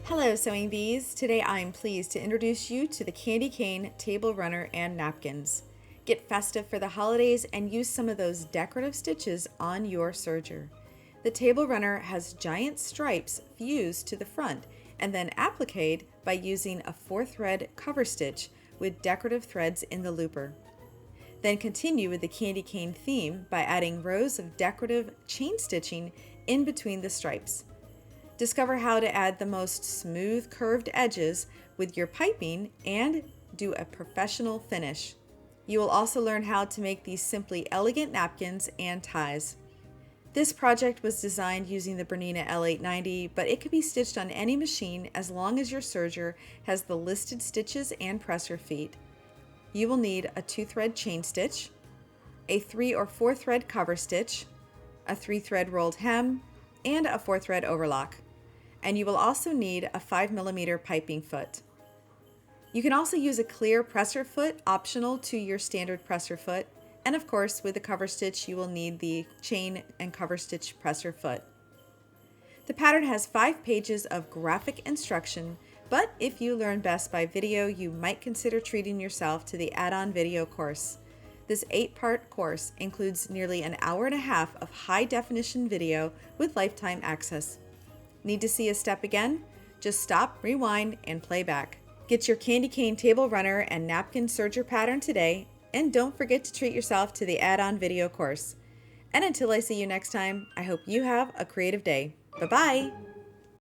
Hello Sewing Bees! Today I'm pleased to introduce you to the Candy Cane Table Runner and Napkins. Get festive for the holidays and use some of those decorative stitches on your serger. The Table Runner has giant stripes fused to the front and then appliqued by using a 4-thread cover stitch with decorative threads in the looper. Then continue with the candy cane theme by adding rows of decorative chain stitching in between the stripes. Discover how to add the most smooth curved edges with your piping and do a professional finish. You will also learn how to make these simply elegant napkins and ties. This project was designed using the Bernina L890, but it can be stitched on any machine as long as your serger has the listed stitches and presser feet. You will need a 2-thread chain stitch, a 3 or 4 thread cover stitch, a 3-thread rolled hem, and a 4-thread overlock. And you will also need a 5mm piping foot. You can also use a clear presser foot optional to your standard presser foot, and of course with the cover stitch you will need the chain and cover stitch presser foot. The pattern has 5 pages of graphic instruction, but if you learn best by video, you might consider treating yourself to the add-on video course. This 8-part course includes nearly an hour and a half of high-definition video with lifetime access. Need to see a step again? Just stop, rewind, and play back. Get your Candy Cane Table Runner and Napkin Serger pattern today, and don't forget to treat yourself to the add-on video course. And until I see you next time, I hope you have a creative day. Bye-bye!